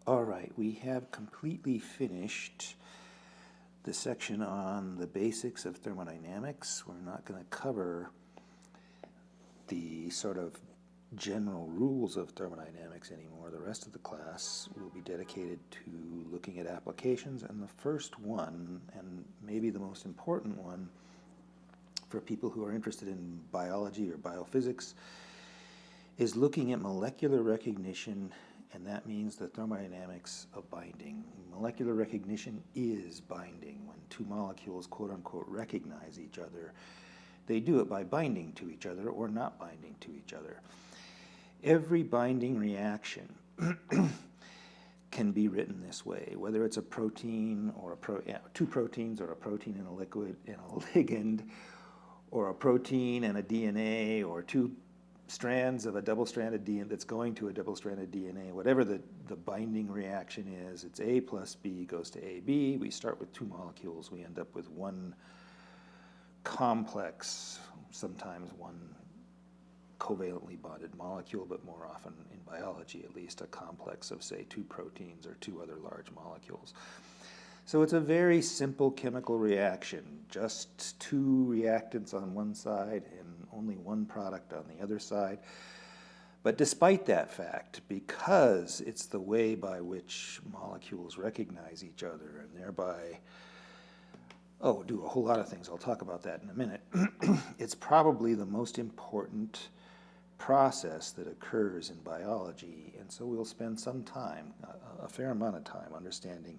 All right, we have completely finished the section on the basics of thermodynamics. We're not going to cover the sort of general rules of thermodynamics anymore. The rest of the class will be dedicated to looking at applications, and the first one, and maybe the most important one for people who are interested in biology or biophysics, is looking at molecular recognition, and that means the thermodynamics of binding. Molecular recognition is binding. When two molecules, quote-unquote, recognize each other, they do it by binding to each other or not binding to each other. Every binding reaction can be written this way, whether it's a protein or two proteins, or a protein and a liquid and a ligand, or a protein and a DNA, or two strands of a double-stranded DNA that's going to a double-stranded DNA. Whatever the binding reaction is, it's A plus B goes to AB. We start with two molecules. We end up with one complex, sometimes one covalently bonded molecule, but more often in biology at least, a complex of, say, two proteins or two other large molecules. So it's a very simple chemical reaction, just two reactants on one side and only one product on the other side. But despite that fact, because it's the way by which molecules recognize each other and thereby do a whole lot of things, I'll talk about that in a minute, it's probably the most important process that occurs in biology, and so we'll spend some time, a fair amount of time, understanding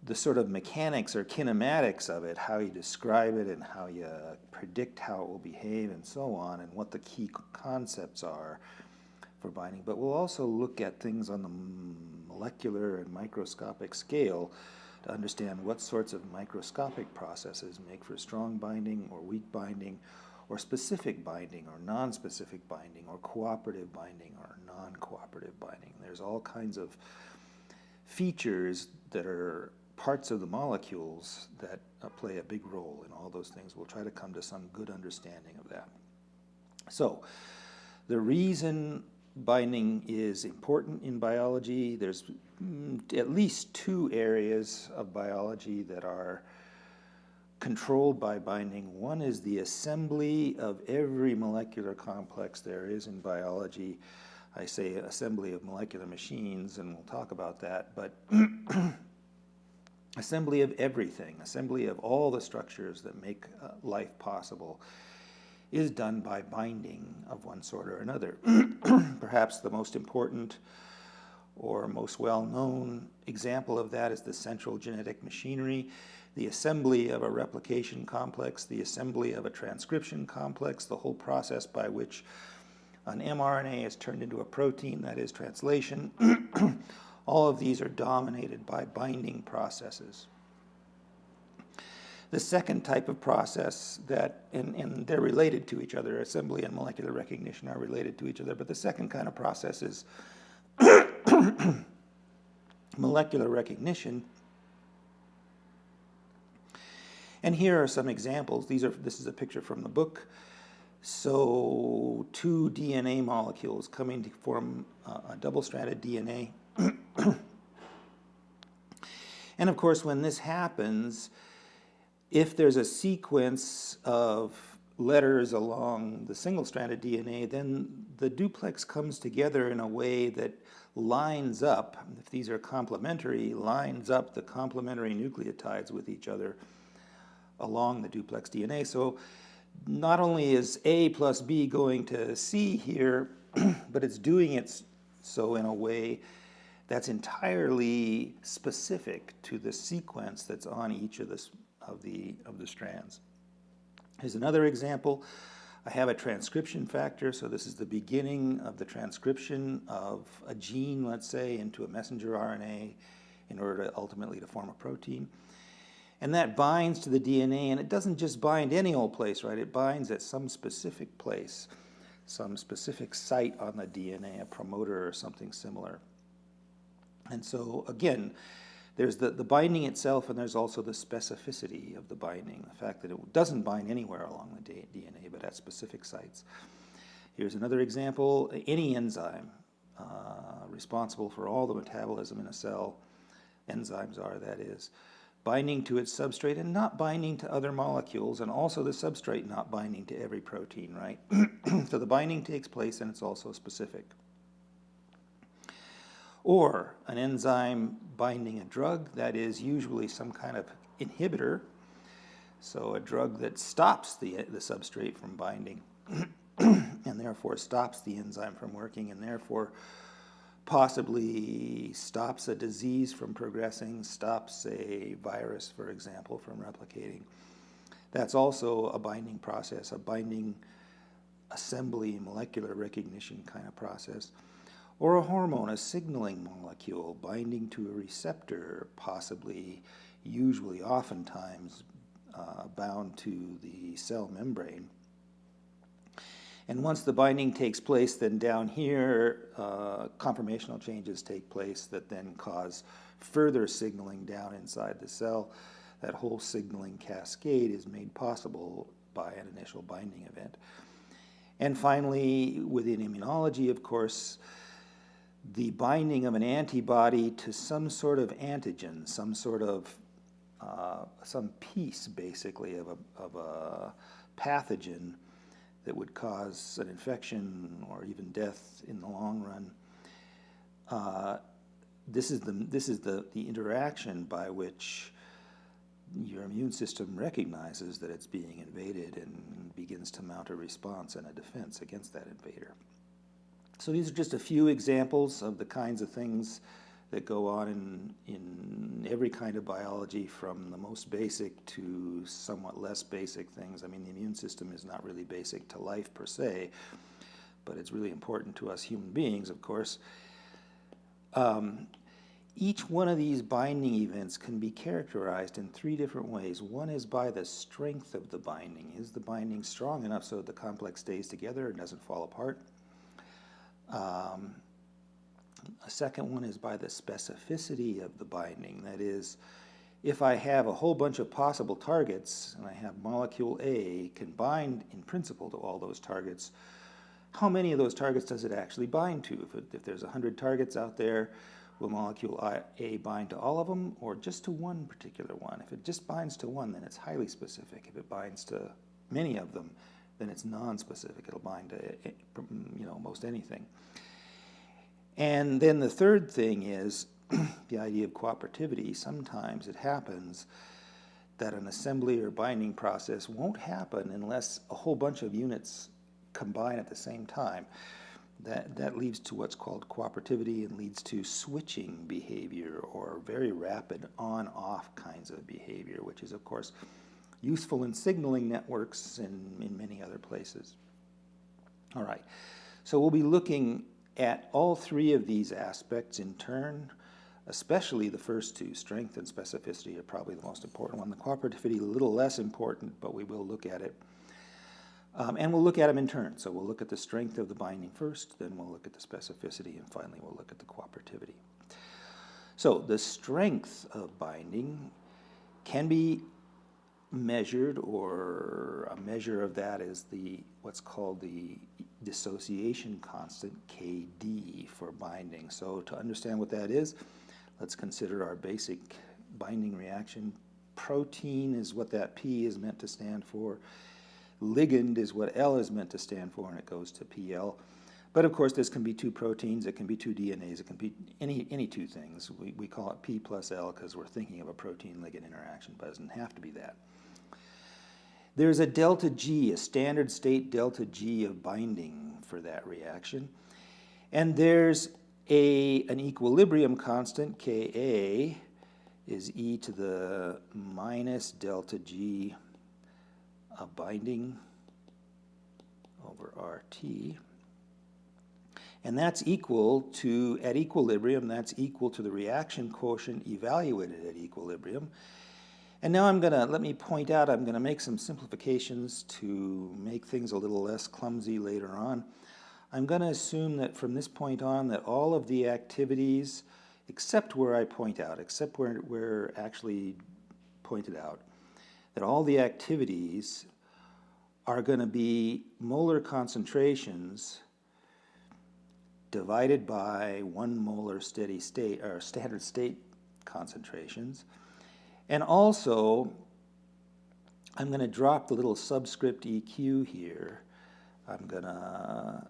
the sort of mechanics or kinematics of it, how you describe it and how you predict how it will behave and so on, and what the key concepts are for binding. But we'll also look at things on the molecular and microscopic scale to understand what sorts of microscopic processes make for strong binding or weak binding, or specific binding or non-specific binding, or cooperative binding or non-cooperative binding. There's all kinds of features that are parts of the molecules that play a big role in all those things. We'll try to come to some good understanding of that. So, the reason binding is important in biology, there's at least two areas of biology that are controlled by binding. One is the assembly of every molecular complex there is in biology. I say assembly of molecular machines, and we'll talk about that, but assembly of everything, assembly of all the structures that make life possible, is done by binding of one sort or another. Perhaps the most important or most well-known example of that is the central genetic machinery, the assembly of a replication complex, the assembly of a transcription complex, the whole process by which an mRNA is turned into a protein, that is translation. All of these are dominated by binding processes. The second type of process that, and they're related to each other, assembly and molecular recognition are related to each other, but the second kind of process is molecular recognition. And here are some examples. This is a picture from the book. So two DNA molecules coming to form a double-stranded DNA. And of course, when this happens, if there's a sequence of letters along the single-stranded DNA, then the duplex comes together in a way that lines up, if these are complementary, lines up the complementary nucleotides with each other along the duplex DNA. So not only is A plus B going to C here, but it's doing it so in a way that's entirely specific to the sequence that's on each of the strands. Here's another example. I have a transcription factor, so this is the beginning of the transcription of a gene, let's say, into a messenger RNA in order to ultimately to form a protein. And that binds to the DNA, and it doesn't just bind any old place, right? It binds at some specific place, some specific site on the DNA, a promoter or something similar. And so, again, there's the binding itself, and there's also the specificity of the binding, the fact that it doesn't bind anywhere along the DNA, but at specific sites. Here's another example. Any enzyme, responsible for all the metabolism in a cell. Enzymes are, that is, binding to its substrate and not binding to other molecules, and also the substrate not binding to every protein, right? So the binding takes place and it's also specific. Or an enzyme binding a drug, that is usually some kind of inhibitor, so a drug that stops the substrate from binding and therefore stops the enzyme from working, and therefore possibly stops a disease from progressing, stops a virus, for example, from replicating. That's also a binding process, a binding assembly, molecular recognition kind of process. Or a hormone, a signaling molecule binding to a receptor, possibly, usually, oftentimes bound to the cell membrane. And once the binding takes place, then down here, conformational changes take place that then cause further signaling down inside the cell. That whole signaling cascade is made possible by an initial binding event. And finally, within immunology, of course, the binding of an antibody to some sort of antigen, some sort of, some piece, basically, of a pathogen that would cause an infection or even death in the long run. This is the interaction by which your immune system recognizes that it's being invaded and begins to mount a response and a defense against that invader. So these are just a few examples of the kinds of things that go on in every kind of biology, from the most basic to somewhat less basic things. I mean, the immune system is not really basic to life per se, but it's really important to us human beings, of course. Each one of these binding events can be characterized in three different ways. One is by the strength of the binding. Is the binding strong enough so that the complex stays together and doesn't fall apart? A second one is by the specificity of the binding. That is, if I have a whole bunch of possible targets and I have molecule A can bind in principle to all those targets, how many of those targets does it actually bind to? If there's 100 targets out there, will molecule A bind to all of them or just to one particular one? If it just binds to one, then it's highly specific. If it binds to many of them, then it's non-specific. It'll bind to most anything. And then the third thing is the idea of cooperativity. Sometimes it happens that an assembly or binding process won't happen unless a whole bunch of units combine at the same time. That leads to what's called cooperativity and leads to switching behavior or very rapid on-off kinds of behavior, which is, of course, useful in signaling networks and in many other places. All right, so we'll be looking at all three of these aspects in turn, especially the first two, strength and specificity, are probably the most important one. The cooperativity, a little less important, but we will look at it. And we'll look at them in turn. So we'll look at the strength of the binding first, then we'll look at the specificity, and finally we'll look at the cooperativity. So the strength of binding can be measured, or a measure of that is what's called the dissociation constant, Kd, for binding. So to understand what that is, let's consider our basic binding reaction. Protein is what that P is meant to stand for. Ligand is what L is meant to stand for, and it goes to PL. But of course, this can be two proteins, it can be two DNAs, it can be any two things. We call it P plus L because we're thinking of a protein-ligand interaction, but it doesn't have to be that. There's a delta G, a standard state delta G of binding for that reaction. And there's an equilibrium constant, Ka, is e to the minus delta G of binding over RT. And that's equal to, at equilibrium, that's equal to the reaction quotient evaluated at equilibrium. And now let me point out, I'm going to make some simplifications to make things a little less clumsy later on. I'm going to assume that from this point on that all of the activities, except where I point out, except where actually pointed out, that all the activities are going to be molar concentrations divided by 1 molar steady state, or standard state concentrations. And also, I'm going to drop the little subscript EQ here. I'm going to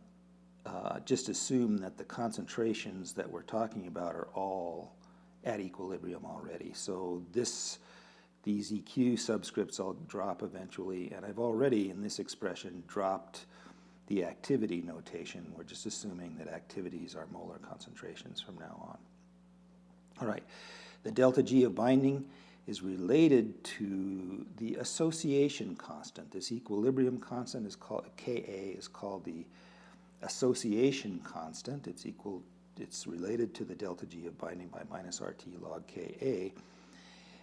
just assume that the concentrations that we're talking about are all at equilibrium already. So these EQ subscripts I'll drop eventually, and I've already in this expression dropped the activity notation. We're just assuming that activities are molar concentrations from now on. All right, the delta G of binding is related to the association constant. This equilibrium constant is called, Ka is called the association constant. It's related to the delta G of binding by minus RT log Ka.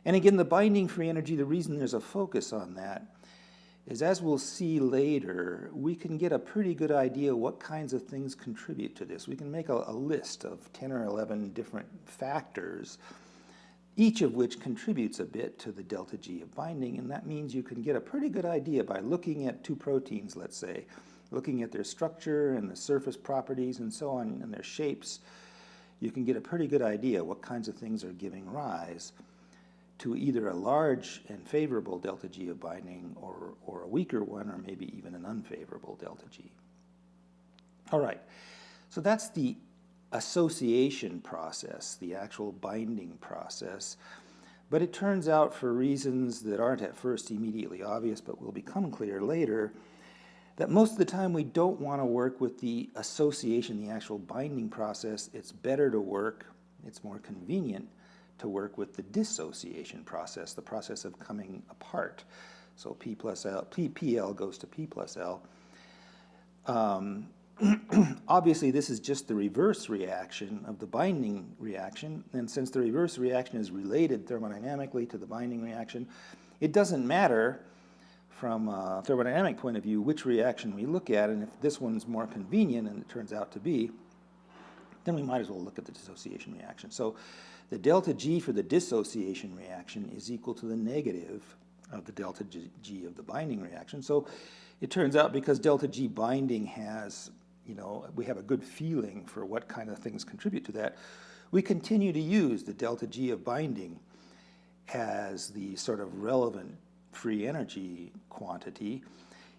And again, the binding free energy, the reason there's a focus on that is, as we'll see later, we can get a pretty good idea what kinds of things contribute to this. We can make a list of 10 or 11 different factors, each of which contributes a bit to the delta G of binding, and that means you can get a pretty good idea by looking at two proteins, let's say, looking at their structure and the surface properties and so on, and their shapes. You can get a pretty good idea what kinds of things are giving rise to either a large and favorable delta G of binding or a weaker one, or maybe even an unfavorable delta G. All right, so that's the association process, the actual binding process. But it turns out, for reasons that aren't at first immediately obvious but will become clear later, that most of the time we don't want to work with the association, the actual binding process. It's better to work, it's more convenient to work with the dissociation process, the process of coming apart. So P plus L, PL goes to P plus L. Obviously, this is just the reverse reaction of the binding reaction, and since the reverse reaction is related thermodynamically to the binding reaction, it doesn't matter from a thermodynamic point of view which reaction we look at, and if this one's more convenient, and it turns out to be, then we might as well look at the dissociation reaction. So the delta G for the dissociation reaction is equal to the negative of the delta G of the binding reaction. So it turns out, because delta G binding has, we have a good feeling for what kind of things contribute to that, we continue to use the delta G of binding as the sort of relevant free energy quantity,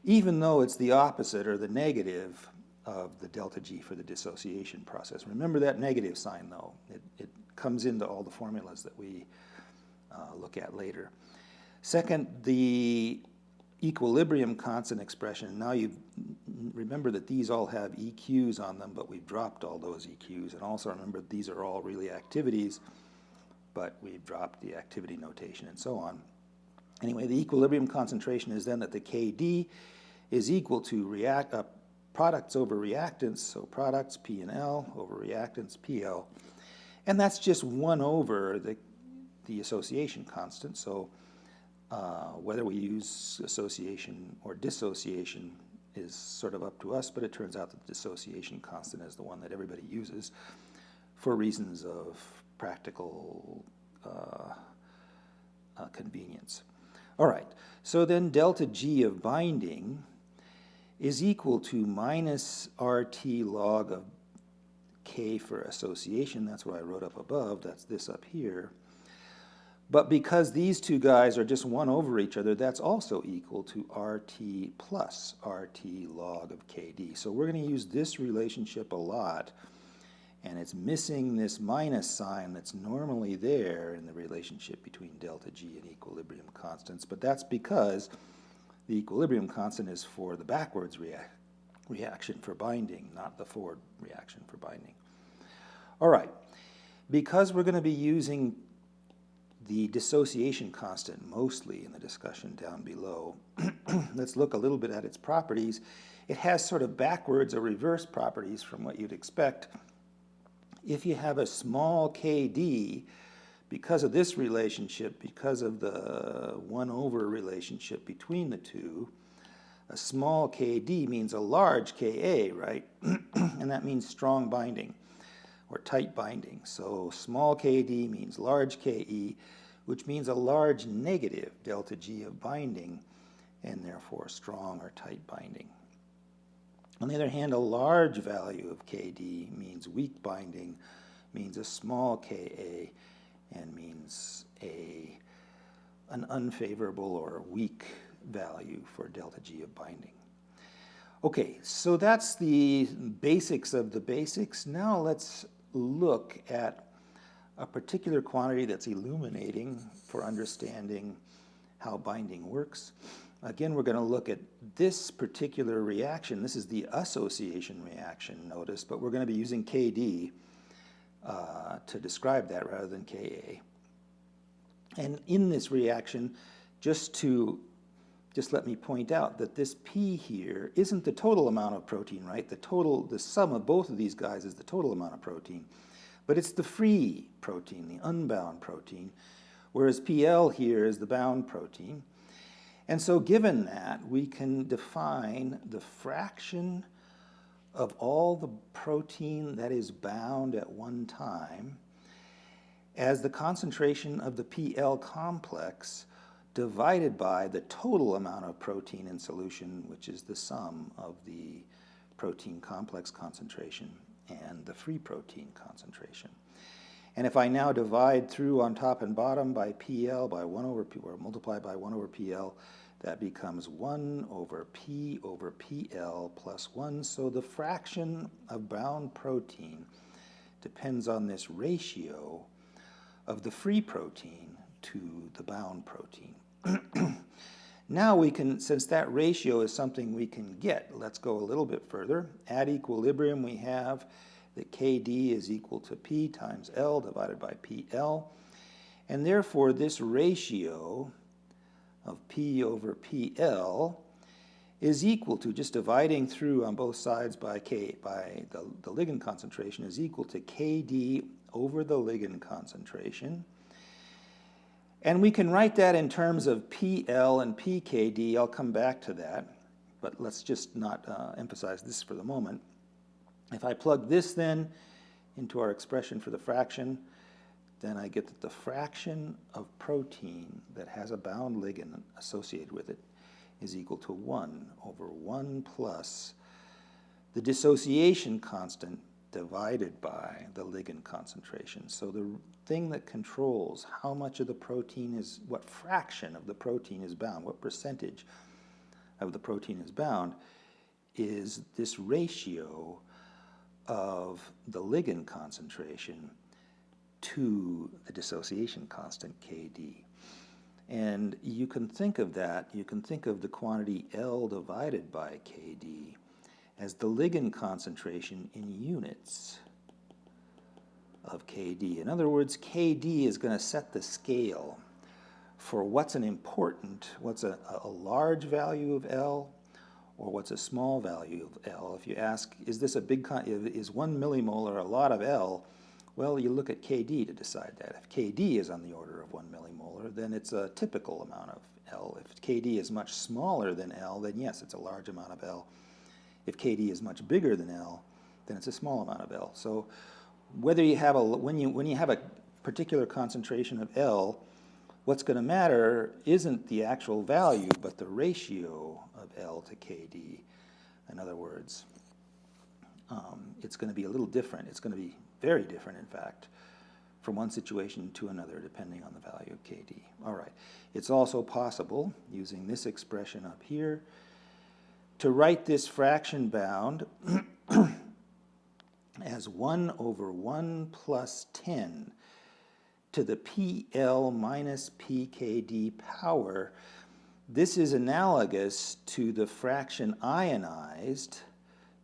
even though it's the opposite or the negative of the delta G for the dissociation process. Remember that negative sign, though. It comes into all the formulas that we look at later. Second, the equilibrium constant expression. Now you remember that these all have EQs on them, but we've dropped all those EQs. And also remember these are all really activities, but we've dropped the activity notation and so on. Anyway, the equilibrium concentration is then that the KD is equal to products over reactants, so products P and L over reactants PL. And that's just 1 over the association constant. So whether we use association or dissociation is sort of up to us, but it turns out that the dissociation constant is the one that everybody uses for reasons of practical convenience. All right, so then delta G of binding is equal to minus RT log of K for association. That's what I wrote up above. That's this up here. But because these two guys are just 1 over each other, that's also equal to RT plus RT log of KD. So we're going to use this relationship a lot, and it's missing this minus sign that's normally there in the relationship between delta G and equilibrium constants. But that's because the equilibrium constant is for the backwards reaction for binding, not the forward reaction for binding. All right, because we're going to be using the dissociation constant mostly in the discussion down below, let's look a little bit at its properties. It has sort of backwards or reverse properties from what you'd expect. If you have a small KD, because of this relationship, because of the 1 over relationship between the two, a small KD means a large Ka, right? And that means strong binding or tight binding. So small KD means large Ke, which means a large negative delta G of binding, and therefore strong or tight binding. On the other hand, a large value of Kd means weak binding, means a small Ka, and means an unfavorable or weak value for delta G of binding. Okay, so that's the basics of the basics. Now let's look at a particular quantity that's illuminating for understanding how binding works. Again, we're going to look at this particular reaction. This is the association reaction, notice, but we're going to be using Kd to describe that rather than Ka. And in this reaction, just let me point out that this P here isn't the total amount of protein, right? The sum of both of these guys is the total amount of protein, but it's the free protein, the unbound protein, whereas PL here is the bound protein. And so given that, we can define the fraction of all the protein that is bound at one time as the concentration of the PL complex divided by the total amount of protein in solution, which is the sum of the protein complex concentration and the free protein concentration. And if I now divide through on top and bottom by PL by 1 over P, or multiply by 1 over PL, that becomes 1 over P over PL plus 1. So the fraction of bound protein depends on this ratio of the free protein to the bound protein. Now we can, since that ratio is something we can get, let's go a little bit further. At equilibrium, we have that Kd is equal to P times L divided by PL. And therefore, this ratio of P over PL is equal to, just dividing through on both sides by the ligand concentration, is equal to Kd over the ligand concentration. And we can write that in terms of PL and PKD. I'll come back to that, but let's just not emphasize this for the moment. If I plug this then into our expression for the fraction, then I get that the fraction of protein that has a bound ligand associated with it is equal to 1 over 1 plus the dissociation constant divided by the ligand concentration. So the thing that controls how much of the protein is, what fraction of the protein is bound, what percentage of the protein is bound, is this ratio of the ligand concentration to the dissociation constant Kd. And you can think of that, you can think of the quantity L divided by Kd as the ligand concentration in units of Kd. In other words, Kd is going to set the scale for what's what's a large value of L or what's a small value of L. If you ask, is this a big, is 1 millimolar a lot of L? Well, you look at Kd to decide that. If Kd is on the order of 1 millimolar, then it's a typical amount of L. If Kd is much smaller than L, then yes, it's a large amount of L. If Kd is much bigger than L, then it's a small amount of L. So whether you have when you have a particular concentration of L, what's going to matter isn't the actual value, but the ratio of L to Kd. In other words, it's going to be a little different. It's going to be very different, in fact, from one situation to another, depending on the value of Kd. All right. It's also possible, using this expression up here, to write this fraction bound as 1 over 1 plus 10 to the PL minus PKD power. This is analogous to the fraction ionized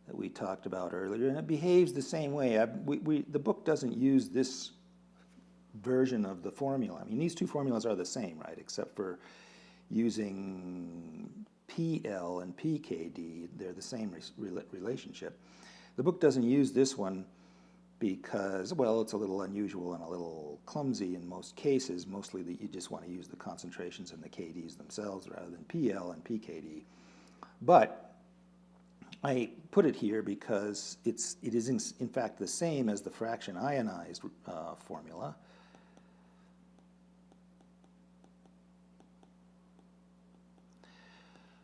that we talked about earlier, and it behaves the same way. The book doesn't use this version of the formula. I mean, these two formulas are the same, right, except for using PL and PKD. They're the same relationship. The book doesn't use this one because, well, it's a little unusual and a little clumsy in most cases, mostly that you just want to use the concentrations and the KDs themselves rather than PL and PKD. But I put it here because it is in fact the same as the fraction ionized formula.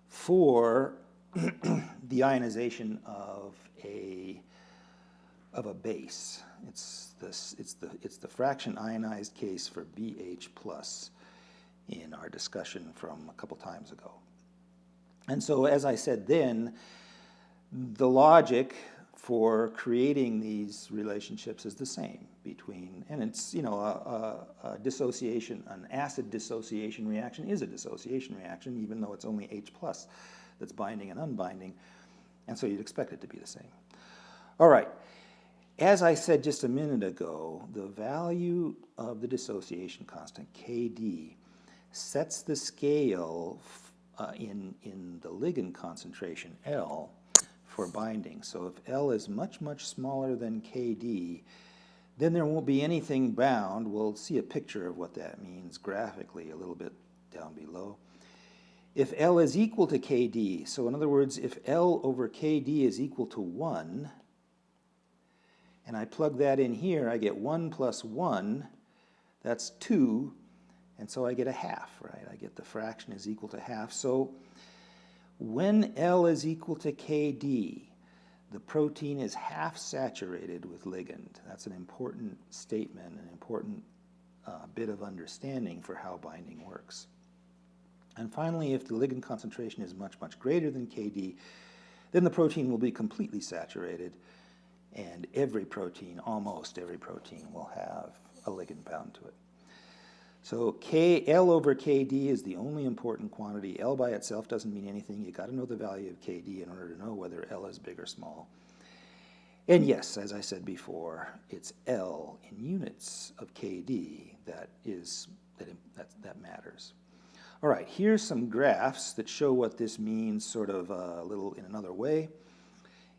For the ionization of a base. It's the fraction ionized case for BH plus in our discussion from a couple times ago. And so, as I said then, the logic for creating these relationships is the same between, and it's, you know, a dissociation, an acid dissociation reaction is a dissociation reaction, even though it's only H plus that's binding and unbinding, and so you'd expect it to be the same. All right, as I said just a minute ago, the value of the dissociation constant, Kd, sets the scale in the ligand concentration, L, for binding. So if L is much, much smaller than Kd, then there won't be anything bound. We'll see a picture of what that means graphically a little bit down below. If L is equal to Kd, so in other words, if L over Kd is equal to 1, and I plug that in here, I get 1 plus 1, that's 2, and so I get a half, right? I get the fraction is equal to half. So when L is equal to Kd, the protein is half saturated with ligand. That's an important statement, an important bit of understanding for how binding works. And finally, if the ligand concentration is much, much greater than Kd, then the protein will be completely saturated, and every protein, almost every protein, will have a ligand bound to it. So L over Kd is the only important quantity. L by itself doesn't mean anything. You've got to know the value of Kd in order to know whether L is big or small. And yes, as I said before, it's L in units of Kd that matters. All right, here's some graphs that show what this means sort of a little in another way.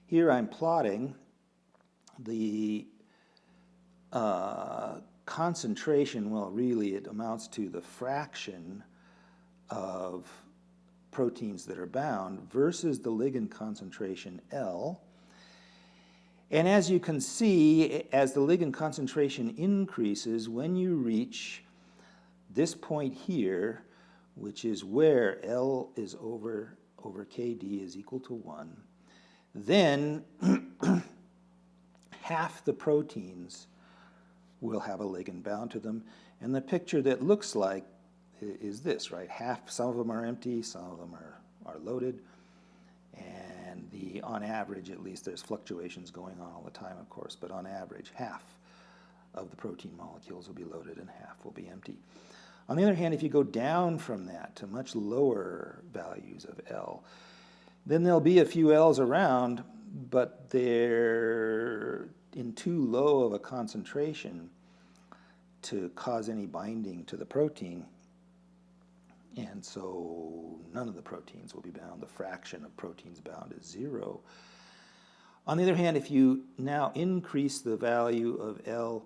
Here I'm plotting the concentration, well, really it amounts to the fraction of proteins that are bound versus the ligand concentration L. And as you can see, as the ligand concentration increases, when you reach this point here, which is where L is over Kd is equal to 1, then half the proteins will have a ligand bound to them. And the picture that looks like is this, right? Half, some of them are empty, some of them are loaded. And on average, at least, there's fluctuations going on all the time, of course, but on average, half of the protein molecules will be loaded and half will be empty. On the other hand, if you go down from that to much lower values of L, then there'll be a few L's around, but they're in too low of a concentration to cause any binding to the protein, and so none of the proteins will be bound. The fraction of proteins bound is 0. On the other hand, if you now increase the value of L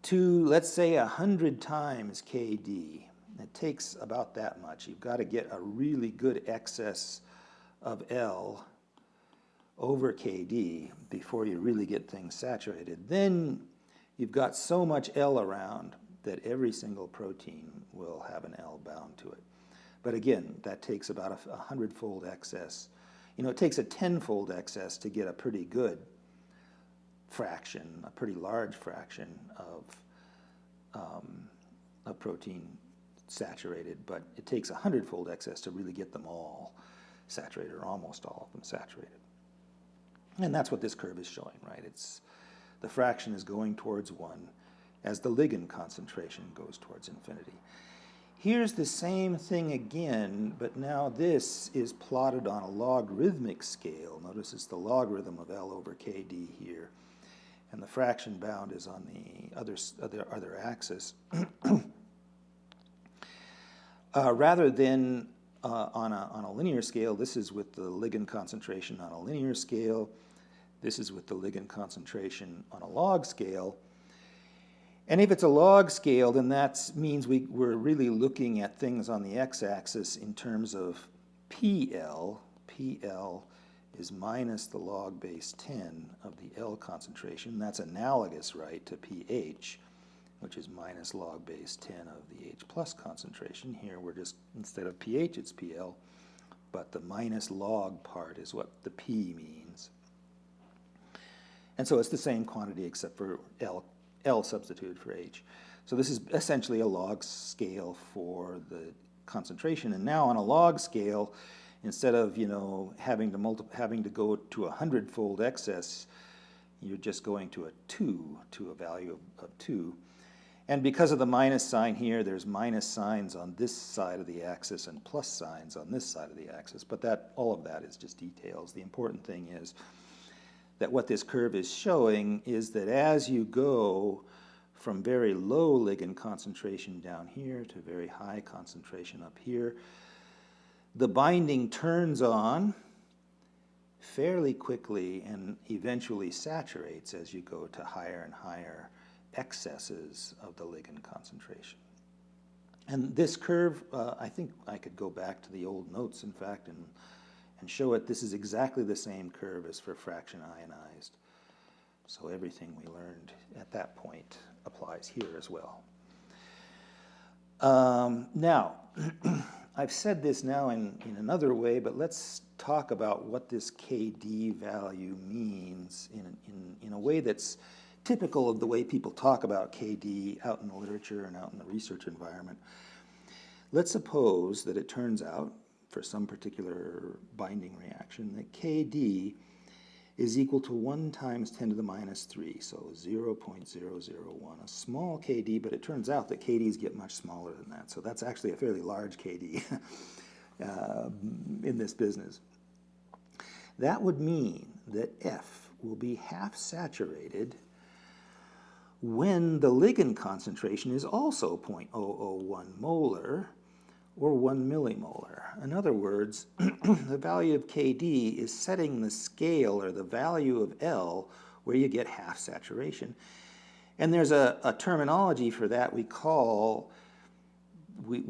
to, let's say, 100 times Kd, it takes about that much. You've got to get a really good excess of L over Kd before you really get things saturated. Then you've got so much L around that every single protein will have an L bound to it. But again, that takes about a 100-fold excess. You know, it takes a 10-fold excess to get a pretty good fraction, a pretty large fraction of a protein saturated, but it takes a 100-fold excess to really get them all saturated, or almost all of them saturated. And that's what this curve is showing, right? The fraction is going towards 1 as the ligand concentration goes towards infinity. Here's the same thing again, but now this is plotted on a logarithmic scale. Notice it's the logarithm of L over Kd here, and the fraction bound is on the other axis. Rather than on a linear scale, this is with the ligand concentration on a linear scale. This is with the ligand concentration on a log scale. And if it's a log scale, then that means we're really looking at things on the x-axis in terms of PL. PL is minus the log base 10 of the L concentration. That's analogous, right, to pH, which is minus log base 10 of the H plus concentration. Here we're just, instead of pH, it's PL. but the minus log part is what the P means. And so it's the same quantity except for L substituted for H. So this is essentially a log scale for the concentration. And now on a log scale, instead of having to go to a 100-fold excess, you're just going to a 2, to a value of 2. And because of the minus sign here, there's minus signs on this side of the axis and plus signs on this side of the axis. But all of that is just details. The important thing is that what this curve is showing is that as you go from very low ligand concentration down here to very high concentration up here, the binding turns on fairly quickly and eventually saturates as you go to higher and higher excesses of the ligand concentration. And this curve, I think I could go back to the old notes, in fact, and show it. This is exactly the same curve as for fraction ionized. So everything we learned at that point applies here as well. Now, I've said this now in another way, but let's talk about what this KD value means in a way that's typical of the way people talk about KD out in the literature and out in the research environment. Let's suppose that it turns out, for some particular binding reaction, that KD is equal to 1 times 10 to the minus 3, so 0.001, a small KD, but it turns out that KDs get much smaller than that, so that's actually a fairly large KD in this business. That would mean that F will be half saturated when the ligand concentration is also 0.001 molar, or 1 millimolar. In other words, the value of KD is setting the scale or the value of L where you get half saturation. And there's a terminology for that we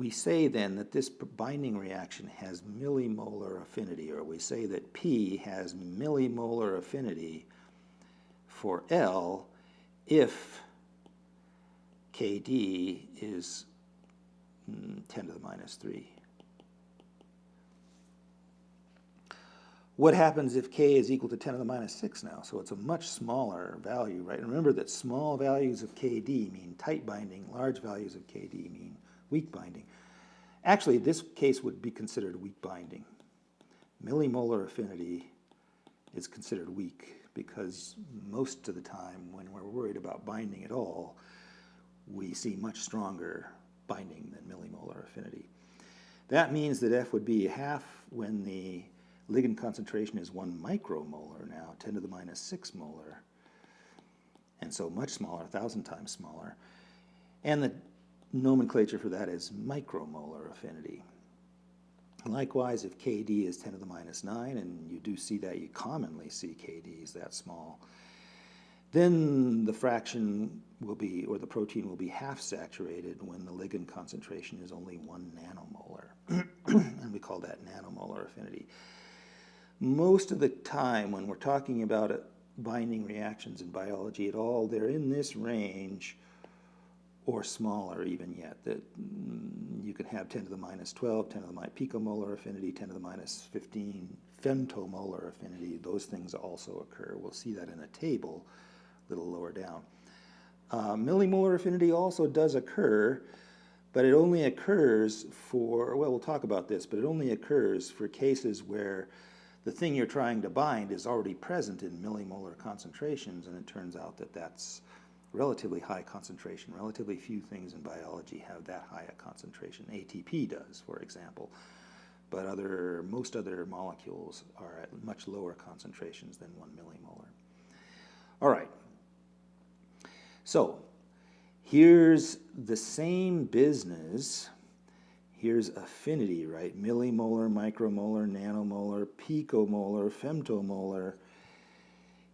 say then that this binding reaction has millimolar affinity, or we say that P has millimolar affinity for L if KD is 10 to the minus 3. What happens if K is equal to 10 to the minus 6 now? So it's a much smaller value, right? And remember that small values of KD mean tight binding, large values of KD mean weak binding. Actually, this case would be considered weak binding. Millimolar affinity is considered weak because most of the time when we're worried about binding at all, we see much stronger binding than millimolar affinity. That means that F would be half when the ligand concentration is 1 micromolar now, 10 to the minus 6 molar, and so much smaller, 1,000 times smaller. And the nomenclature for that is micromolar affinity. Likewise, if KD is 10 to the minus 9, and you do see that, you commonly see KDs that small, then the fraction will be, or the protein will be half saturated when the ligand concentration is only 1 nanomolar. And we call that nanomolar affinity. Most of the time when we're talking about binding reactions in biology at all, they're in this range or smaller even yet. That you can have 10 to the minus 12, 10 to the minus picomolar affinity, 10 to the minus 15 femtomolar affinity. Those things also occur. We'll see that in a table a little lower down. Millimolar affinity also does occur, but it only occurs for, well, we'll talk about this, but it only occurs for cases where the thing you're trying to bind is already present in millimolar concentrations, and it turns out that that's relatively high concentration. Relatively few things in biology have that high a concentration. ATP does, for example, but most other molecules are at much lower concentrations than 1 millimolar. All right. So here's the same business. Here's affinity, right? Millimolar, micromolar, nanomolar, picomolar, femtomolar.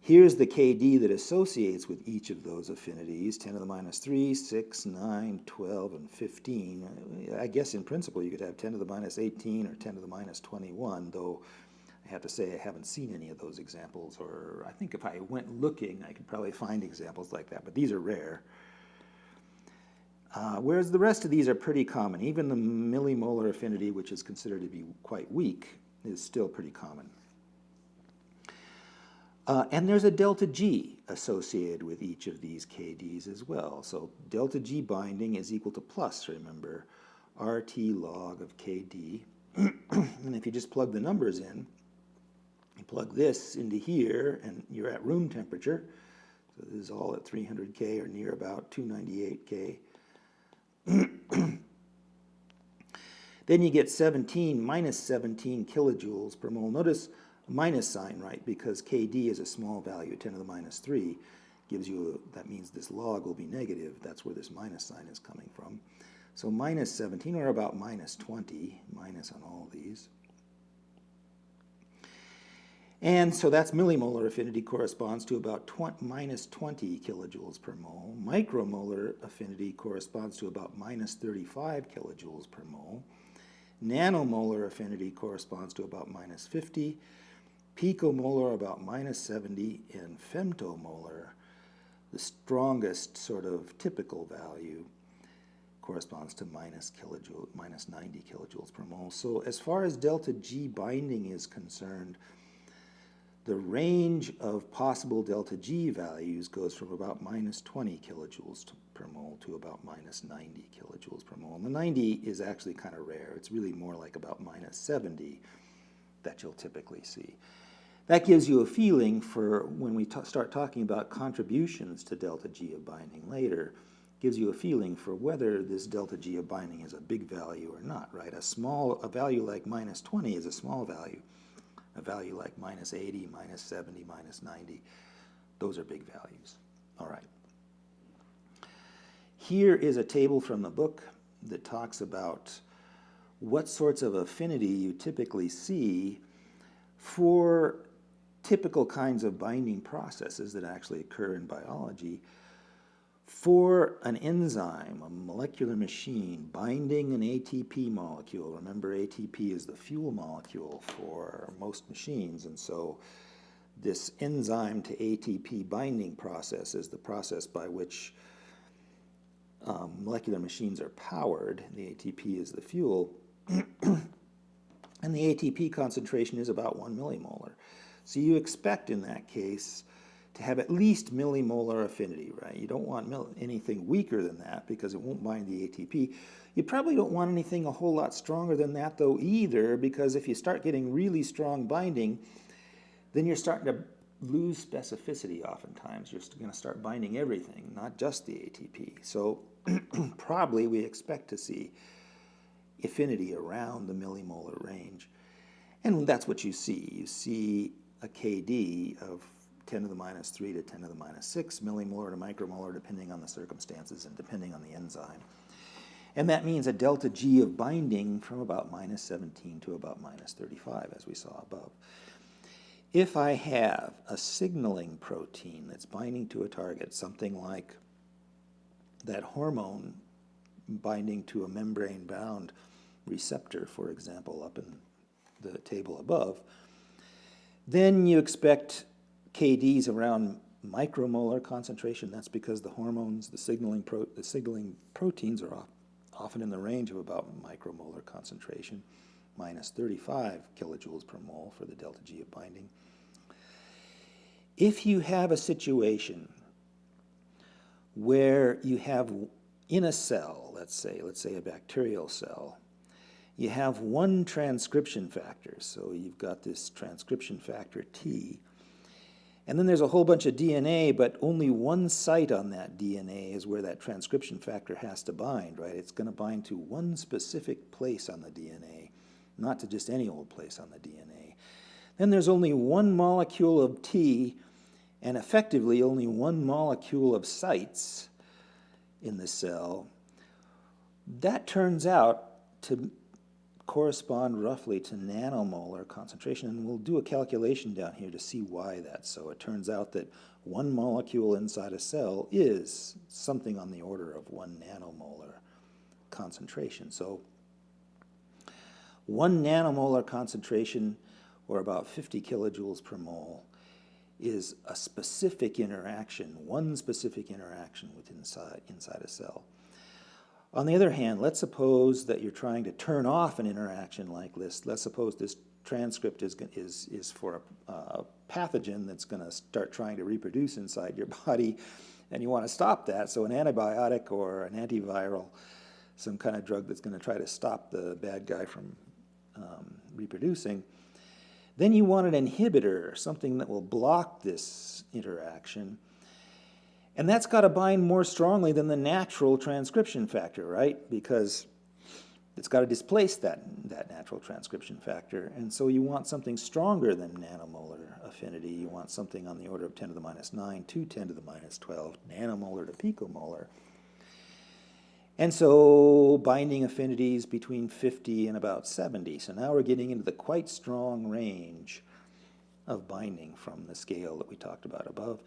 Here's the KD that associates with each of those affinities, 10 to the minus 3, 6, 9, 12, and 15. I guess in principle you could have 10 to the minus 18 or 10 to the minus 21, though I have to say I haven't seen any of those examples, or I think if I went looking I could probably find examples like that, but these are rare. Whereas the rest of these are pretty common. Even the millimolar affinity, which is considered to be quite weak, is still pretty common. And there's a delta G associated with each of these KDs as well. So delta G binding is equal to plus, remember, RT log of KD. And if you just plug the numbers in, you plug this into here, and you're at room temperature. So this is all at 300 K or near about 298 K. Then you get 17, minus 17 kilojoules per mole. Notice a minus sign, right, because KD is a small value, 10 to the minus 3, gives you, that means this log will be negative. That's where this minus sign is coming from. So minus 17, or about minus 20, minus on all of these. And so that's millimolar affinity corresponds to about minus 20 kilojoules per mole. Micromolar affinity corresponds to about minus 35 kilojoules per mole. Nanomolar affinity corresponds to about minus 50. Picomolar about minus 70. And femtomolar, the strongest sort of typical value, corresponds to minus 90 kilojoules per mole. So as far as delta G binding is concerned, the range of possible delta G values goes from about minus 20 kilojoules per mole to about minus 90 kilojoules per mole. And the 90 is actually kind of rare. It's really more like about minus 70 that you'll typically see. That gives you a feeling for when we start talking about contributions to delta G of binding later, gives you a feeling for whether this delta G of binding is a big value or not, right? A value like minus 20 is a small value. A value like minus 80, minus 70, minus 90, those are big values. All right. Here is a table from the book that talks about what sorts of affinity you typically see for typical kinds of binding processes that actually occur in biology for an enzyme, a molecular machine, binding an ATP molecule. Remember, ATP is the fuel molecule for most machines, and so this enzyme to ATP binding process is the process by which molecular machines are powered. The ATP is the fuel, and the ATP concentration is about 1 millimolar. So you expect in that case to have at least millimolar affinity, right? You don't want anything weaker than that because it won't bind the ATP. You probably don't want anything a whole lot stronger than that though either, because if you start getting really strong binding, then you're starting to lose specificity oftentimes. You're going to start binding everything, not just the ATP. So probably we expect to see affinity around the millimolar range. And that's what you see. You see a KD of 10 to the minus 3 to 10 to the minus 6 millimolar to micromolar, depending on the circumstances and depending on the enzyme. And that means a delta G of binding from about minus 17 to about minus 35, as we saw above. If I have a signaling protein that's binding to a target, something like that hormone binding to a membrane-bound receptor, for example, up in the table above, then you expect KDs around micromolar concentration. That's because the hormones, the signaling proteins are often in the range of about micromolar concentration, minus 35 kilojoules per mole for the delta G of binding. If you have a situation where you have in a cell, let's say a bacterial cell, you have one transcription factor. So you've got this transcription factor T, and then there's a whole bunch of DNA, but only one site on that DNA is where that transcription factor has to bind, right? It's going to bind to one specific place on the DNA, not to just any old place on the DNA. Then there's only one molecule of T and effectively only one molecule of sites in the cell. That turns out to correspond roughly to nanomolar concentration, and we'll do a calculation down here to see why that's so. It turns out that one molecule inside a cell is something on the order of 1 nanomolar concentration. So 1 nanomolar concentration, or about 50 kilojoules per mole, is a specific interaction, one specific interaction with inside a cell. On the other hand, let's suppose that you're trying to turn off an interaction like this. Let's suppose this transcript is for a pathogen that's going to start trying to reproduce inside your body, and you want to stop that. So an antibiotic or an antiviral, some kind of drug that's going to try to stop the bad guy from reproducing. Then you want an inhibitor, something that will block this interaction. And that's got to bind more strongly than the natural transcription factor, right? Because it's got to displace that natural transcription factor. And so you want something stronger than nanomolar affinity. You want something on the order of 10 to the minus 9 to 10 to the minus 12 nanomolar to picomolar. And so binding affinities between 50 and about 70. So now we're getting into the quite strong range of binding from the scale that we talked about above.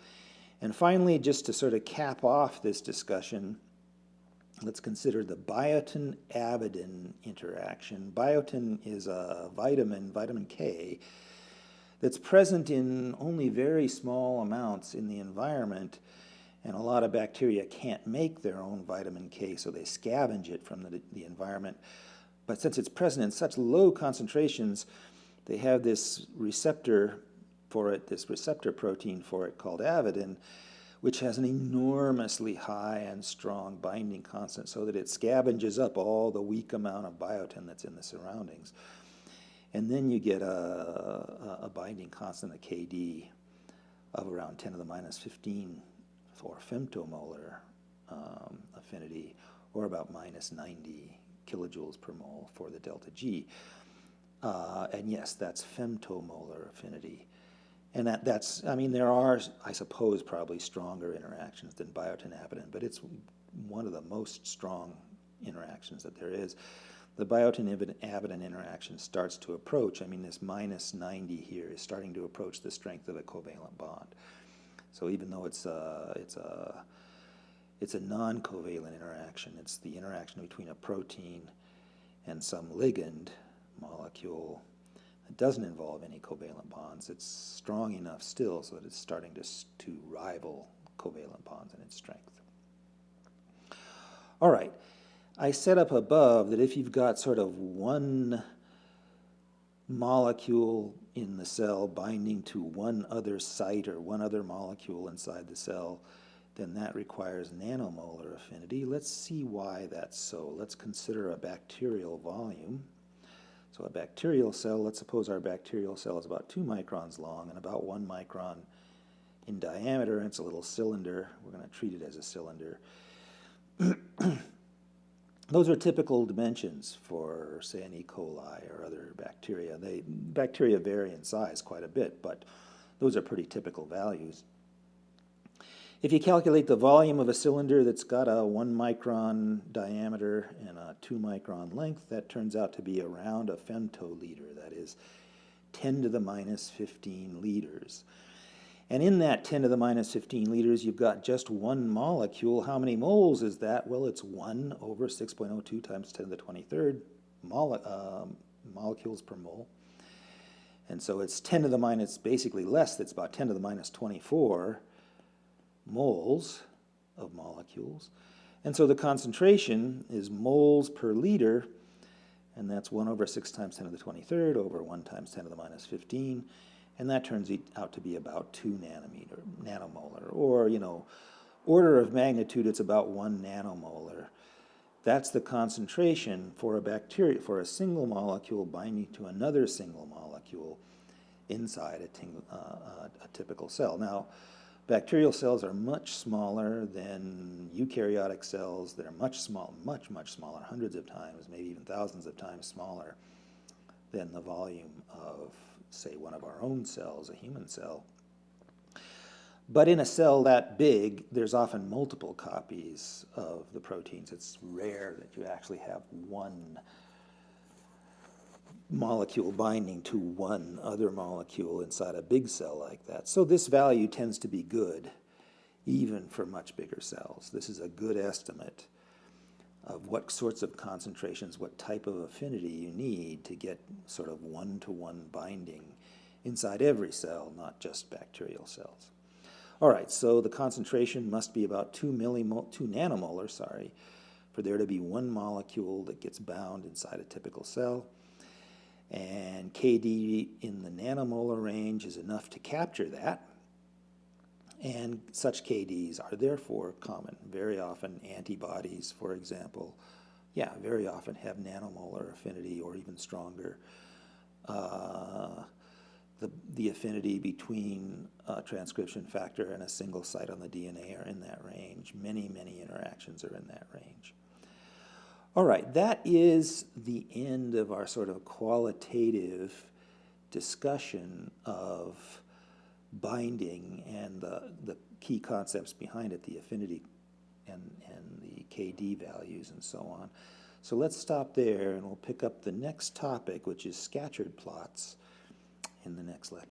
And finally, just to sort of cap off this discussion, let's consider the biotin-avidin interaction. Biotin is a vitamin K, that's present in only very small amounts in the environment, and a lot of bacteria can't make their own vitamin K, so they scavenge it from the environment. But since it's present in such low concentrations, they have this receptor for it, this receptor protein for it called avidin, which has an enormously high and strong binding constant so that it scavenges up all the weak amount of biotin that's in the surroundings. And then you get a binding constant, a KD, of around 10 to the minus 15 for femtomolar affinity, or about minus 90 kilojoules per mole for the delta G. And yes, that's femtomolar affinity. And that's, I mean, there are, I suppose, probably stronger interactions than biotin-avidin, but it's one of the most strong interactions that there is. The biotin-avidin interaction starts to approach, I mean, this minus 90 here is starting to approach the strength of a covalent bond. So even though it's a non-covalent interaction, it's the interaction between a protein and some ligand molecule. It doesn't involve any covalent bonds. It's strong enough still so that it's starting to rival covalent bonds in its strength. All right, I set up above that if you've got sort of one molecule in the cell binding to one other site or one other molecule inside the cell, then that requires nanomolar affinity. Let's see why that's so. Let's consider a bacterial volume. So a bacterial cell, let's suppose our bacterial cell is about 2 microns long and about 1 micron in diameter, and it's a little cylinder. We're going to treat it as a cylinder. Those are typical dimensions for, say, an E. coli or other bacteria. Bacteria vary in size quite a bit, but those are pretty typical values. If you calculate the volume of a cylinder that's got a 1 micron diameter and a 2 micron length, that turns out to be around a femtoliter, that is 10 to the minus 15 liters. And in that 10 to the minus 15 liters, you've got just one molecule. How many moles is that? Well, it's 1 over 6.02 times 10 to the 23rd molecules per mole. And so it's 10 to the minus, basically less, that's about 10 to the minus 24 moles of molecules. And so the concentration is moles per liter, and that's 1 over 6 times 10 to the 23rd over 1 times 10 to the minus 15, and that turns out to be about 2 nanomolar, or, you know, order of magnitude, it's about 1 nanomolar. That's the concentration for a bacteria, for a single molecule binding to another single molecule inside a typical cell. Now, bacterial cells are much smaller than eukaryotic cells. They're much smaller, much smaller, hundreds of times, maybe even thousands of times smaller than the volume of, say, one of our own cells, a human cell. But in a cell that big, there's often multiple copies of the proteins. It's rare that you actually have one molecule binding to one other molecule inside a big cell like that. So this value tends to be good, even for much bigger cells. This is a good estimate of what sorts of concentrations, what type of affinity you need to get sort of one-to-one binding inside every cell, not just bacterial cells. All right, so the concentration must be about 2 nanomolar, for there to be one molecule that gets bound inside a typical cell. And KD in the nanomolar range is enough to capture that. And such KDs are therefore common. Very often antibodies, for example, very often have nanomolar affinity or even stronger. The affinity between a transcription factor and a single site on the DNA are in that range. Many, many interactions are in that range. All right, that is the end of our sort of qualitative discussion of binding and the key concepts behind it, the affinity and the KD values and so on. So let's stop there and we'll pick up the next topic, which is scattered plots, in the next lecture.